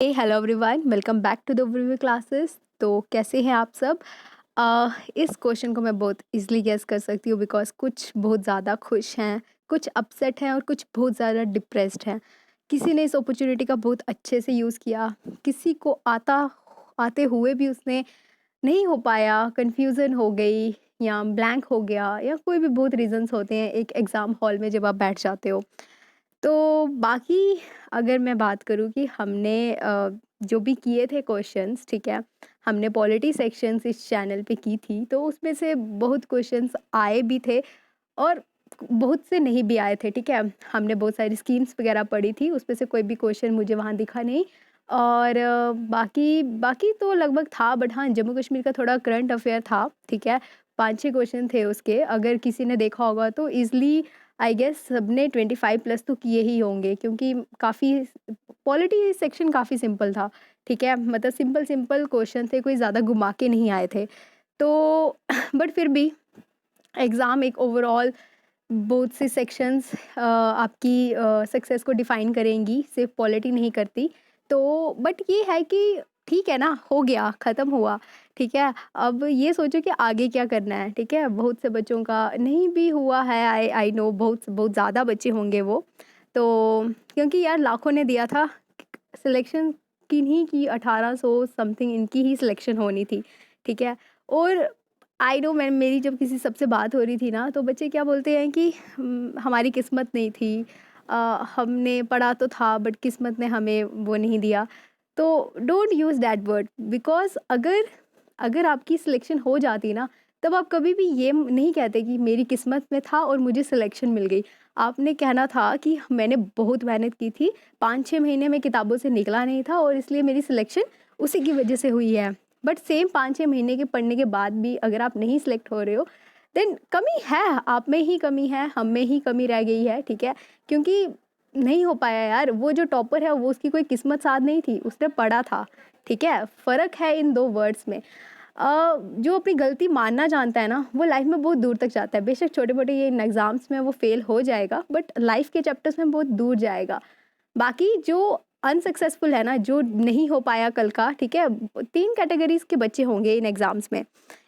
Hello everyone, welcome back to the overview classes. तो कैसे हैं आप सब? इस क्वेश्चन को मैं बहुत इजीली गेस कर सकती हूँ बिकॉज कुछ बहुत ज़्यादा खुश हैं, कुछ अपसेट हैं और कुछ बहुत ज़्यादा डिप्रेस्ड हैं। किसी ने इस अपॉर्चुनिटी का बहुत अच्छे से यूज़ किया, किसी को आते हुए भी उसने नहीं हो पाया, कन्फ्यूज़न हो गई या ब्लैंक हो गया या कोई भी बहुत रीज़न्स होते हैं एक एग्ज़ाम हॉल में जब आप बैठ जाते हो। तो बाकी अगर मैं बात करूँ कि हमने जो भी किए थे क्वेश्चंस, ठीक है? हमने पॉलिटी सेक्शंस इस चैनल पे की थी, तो उसमें से बहुत क्वेश्चंस आए भी थे और बहुत से नहीं भी आए थे, ठीक है? हमने बहुत सारी स्कीम्स वगैरह पढ़ी थी, उसमें से कोई भी क्वेश्चन मुझे वहाँ दिखा नहीं और बाकी बाकी तो लगभग था, बट हाँ, जम्मू कश्मीर का थोड़ा करंट अफेयर था, ठीक है? 5-6 क्वेश्चन थे उसके, अगर किसी ने देखा होगा तो ईज़िली आई गेस सबने 25 प्लस तो किए ही होंगे क्योंकि काफ़ी पॉलिटी सेक्शन काफ़ी सिंपल था, ठीक है? मतलब सिंपल सिंपल क्वेश्चन थे, कोई ज़्यादा घुमा के नहीं आए थे। तो बट फिर भी एग्ज़ाम एक ओवरऑल बहुत से सेक्शंस आपकी सक्सेस को डिफ़ाइन करेंगी, सिर्फ पॉलिटी नहीं करती। तो बट ये है कि ठीक है ना, हो गया, ख़त्म हुआ, ठीक है? अब ये सोचो कि आगे क्या करना है, ठीक है? बहुत से बच्चों का नहीं भी हुआ है, आई आई नो बहुत बहुत ज़्यादा बच्चे होंगे वो। तो क्योंकि यार लाखों ने दिया था, सिलेक्शन किन्हीं की 1800 समथिंग इनकी ही सिलेक्शन होनी थी, ठीक है? और आई नो मेरी जब किसी सबसे बात हो रही थी ना, तो बच्चे क्या बोलते हैं कि हमारी किस्मत नहीं थी, हमने पढ़ा तो था बट किस्मत ने हमें वो नहीं दिया। तो don't use that word because अगर अगर आपकी सिलेक्शन हो जाती ना, तब आप कभी भी ये नहीं कहते कि मेरी किस्मत में था और मुझे सिलेक्शन मिल गई। आपने कहना था कि मैंने बहुत मेहनत की थी, 5-6 महीने में किताबों से निकला नहीं था और इसलिए मेरी सिलेक्शन उसी की वजह से हुई है। बट सेम 5-6 महीने के पढ़ने के बाद भी अगर आप नहीं सिलेक्ट हो रहे हो, देन कमी है, आप में ही कमी है, हम में ही कमी रह गई है, ठीक है? क्योंकि नहीं हो पाया यार, वो जो टॉपर है वो उसकी कोई किस्मत साथ नहीं थी, उसने पढ़ा था, ठीक है? फ़र्क है इन 2 वर्ड्स में। जो अपनी गलती मानना जानता है ना, वो लाइफ में बहुत दूर तक जाता है। बेशक छोटे-मोटे ये इन एग्ज़ाम्स में वो फेल हो जाएगा, बट लाइफ के चैप्टर्स में बहुत दूर जाएगा। बाकी जो अनसक्सेसफुल है ना, जो नहीं हो पाया कल का, ठीक है? 3 कैटेगरीज़ के बच्चे होंगे इन एग्ज़ाम्स में।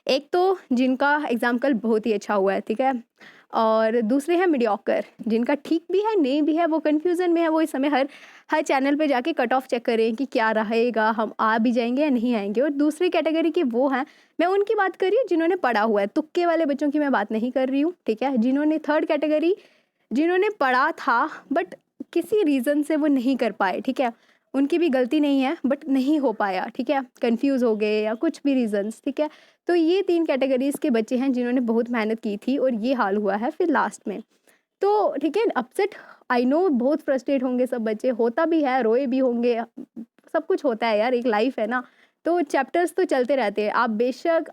एक तो जिनका एग्ज़ाम कल बहुत ही अच्छा हुआ है, ठीक है? और दूसरे हैं मीडियोकर, जिनका ठीक भी है, नहीं भी है, वो कन्फ्यूज़न में है, वो इस समय हर हर चैनल पे जाके कट ऑफ चेक कर रहे हैं कि क्या रहेगा, हम आ भी जाएँगे या नहीं आएँगे। और दूसरी कैटेगरी के वो हैं, मैं उनकी बात कर रही हूँ जिन्होंने पढ़ा हुआ है, तुक्के वाले बच्चों की मैं बात नहीं कर रही हूँ, ठीक है? जिन्होंने थर्ड कैटेगरी जिन्होंने पढ़ा था बट किसी रीज़न से वो नहीं कर पाए, ठीक है? उनकी भी गलती नहीं है बट नहीं हो पाया, ठीक है? कन्फ्यूज़ हो गए या कुछ भी रीज़न्स, ठीक है? तो ये 3 कैटेगरीज़ के बच्चे हैं जिन्होंने बहुत मेहनत की थी और ये हाल हुआ है फिर लास्ट में। तो ठीक है, अपसेट आई नो बहुत फ्रस्ट्रेट होंगे सब बच्चे, होता भी है, रोए भी होंगे, सब कुछ होता है यार, एक लाइफ़ है ना। तो चैप्टर्स तो चलते रहते हैं। आप बेशक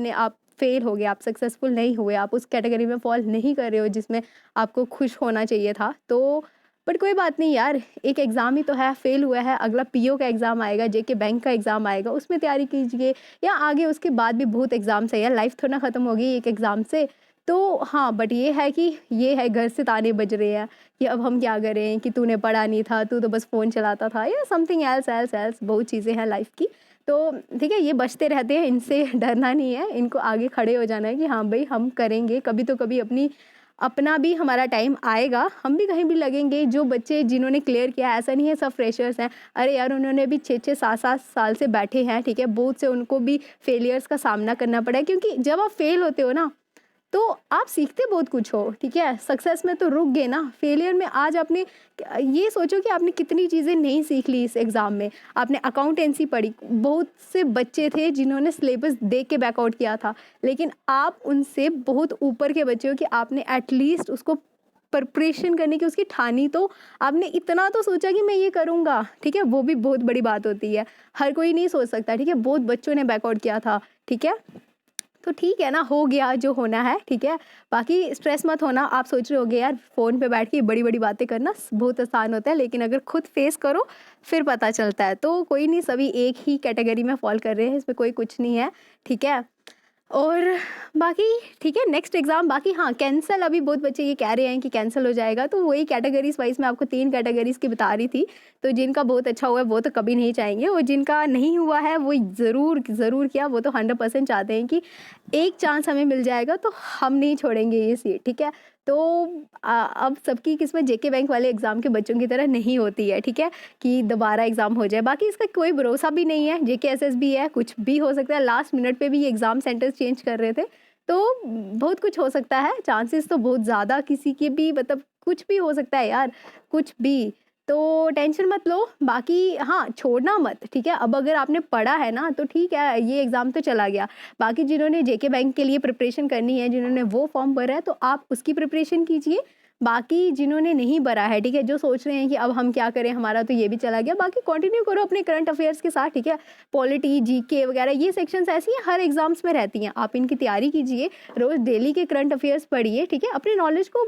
आप फेल हो गए, आप सक्सेसफुल नहीं हुए, आप उस कैटेगरी में फ़ॉल नहीं कर रहे हो जिसमें आपको खुश होना चाहिए था। तो बट कोई बात नहीं यार, एक एग्ज़ाम ही तो है, फेल हुआ है, अगला पीओ का एग्ज़ाम आएगा, जेके बैंक का एग्ज़ाम आएगा, उसमें तैयारी कीजिए या आगे उसके बाद भी बहुत एग्ज़ाम्स है यार, लाइफ़ थोड़ी ना ख़त्म होगी एक एग्ज़ाम से। तो हाँ, बट ये है कि ये है घर से ताने बज रहे हैं कि अब हम क्या करें कि तूने पढ़ा नहीं था, तू तो बस फ़ोन चलाता था या समथिंग एल्स बहुत चीज़ें हैं लाइफ़ की। तो ठीक है, ये बजते रहते हैं, इनसे डरना नहीं है, इनको आगे खड़े हो जाना है कि हाँ भई हम करेंगे, कभी तो कभी अपना भी हमारा टाइम आएगा, हम भी कहीं भी लगेंगे। जो बच्चे जिन्होंने क्लियर किया है, ऐसा नहीं है सब फ्रेशर्स हैं। अरे यार, उन्होंने भी 6-6 7-7 साल से बैठे हैं, ठीक है? बहुत से उनको भी फेलियर्स का सामना करना पड़ा है क्योंकि जब आप फेल होते हो ना, तो आप सीखते बहुत कुछ हो, ठीक है? सक्सेस में तो रुक गए ना, फेलियर में आज आपने ये सोचो कि आपने कितनी चीज़ें नहीं सीख ली इस एग्ज़ाम में। आपने अकाउंटेंसी पढ़ी, बहुत से बच्चे थे जिन्होंने सिलेबस देख के बैकआउट किया था, लेकिन आप उनसे बहुत ऊपर के बच्चे हो कि आपने एटलीस्ट उसको प्रिपरेशन करने की उसकी ठानी, तो आपने इतना तो सोचा कि मैं ये करूँगा, ठीक है? वो भी बहुत बड़ी बात होती है। हर कोई नहीं सोच सकता, ठीक है? बहुत बच्चों ने बैकआउट किया था, ठीक है? तो ठीक है ना, हो गया जो होना है, ठीक है? बाकी स्ट्रेस मत होना, आप सोच रहे होगे यार फ़ोन पे बैठ के बड़ी-बड़ी बातें करना बहुत आसान होता है, लेकिन अगर खुद फेस करो फिर पता चलता है। तो कोई नहीं, सभी एक ही कैटेगरी में फ़ॉल कर रहे हैं, इसमें कोई कुछ नहीं है, ठीक है? और बाकी ठीक है, नेक्स्ट एग्ज़ाम बाकी हाँ, कैंसल अभी बहुत बच्चे ये कह रहे हैं कि कैंसल हो जाएगा, तो वही कैटेगरीज़ वाइज़ मैं आपको 3 कैटेगरीज़ की बता रही थी। तो जिनका बहुत अच्छा हुआ है वो तो कभी नहीं चाहेंगे, और जिनका नहीं हुआ है वो ज़रूर क्या, वो तो 100% चाहते हैं कि एक चांस हमें मिल जाएगा तो हम नहीं छोड़ेंगे ये सीट, ठीक है। तो अब सबकी किस्मत जेके बैंक वाले एग्ज़ाम के बच्चों की तरह नहीं होती है, ठीक है, कि दोबारा एग्ज़ाम हो जाए। बाकी इसका कोई भरोसा भी नहीं है, जेके एसएसबी है, कुछ भी हो सकता है। लास्ट मिनट पे भी ये एग्ज़ाम सेंटर्स चेंज कर रहे थे, तो बहुत कुछ हो सकता है। चांसेस तो बहुत ज़्यादा किसी के भी, मतलब कुछ भी हो सकता है यार, कुछ भी। तो टेंशन मत लो, बाकी हाँ, छोड़ना मत, ठीक है। अब अगर आपने पढ़ा है ना तो ठीक है, ये एग्ज़ाम तो चला गया। बाकी जिन्होंने जेके बैंक के लिए प्रिपरेशन करनी है, जिन्होंने वो फॉर्म भरा है, तो आप उसकी प्रिपरेशन कीजिए। बाकी जिन्होंने नहीं भरा है, ठीक है, जो सोच रहे हैं कि अब हम क्या करें, हमारा तो ये भी चला गया, बाकी कंटिन्यू करो अपने करंट अफेयर्स के साथ, ठीक है। पॉलिटी, जीके वगैरह ये सेक्शंस ऐसी हैं, हर एग्ज़ाम्स में रहती हैं, आप इनकी तैयारी कीजिए। रोज़ डेली के करंट अफेयर्स पढ़िए, ठीक है। अपने नॉलेज को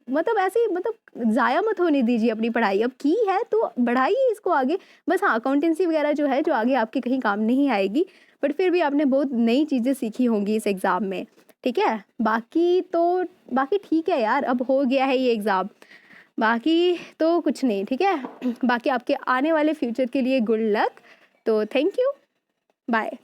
मतलब ऐसे ही, मतलब ज़ाया मत होने दीजिए अपनी पढ़ाई। अब की है तो बढ़ाइए इसको आगे। बस हाँ, अकाउंटेंसी वगैरह जो है, जो आगे आपके कहीं काम नहीं आएगी, बट फिर भी आपने बहुत नई चीज़ें सीखी होंगी इस एग्ज़ाम में, ठीक है। बाकी ठीक है यार, अब हो गया है ये एग्ज़ाम, बाकी तो कुछ नहीं, ठीक है। बाकी आपके आने वाले फ्यूचर के लिए गुड लक। तो थैंक यू, बाय।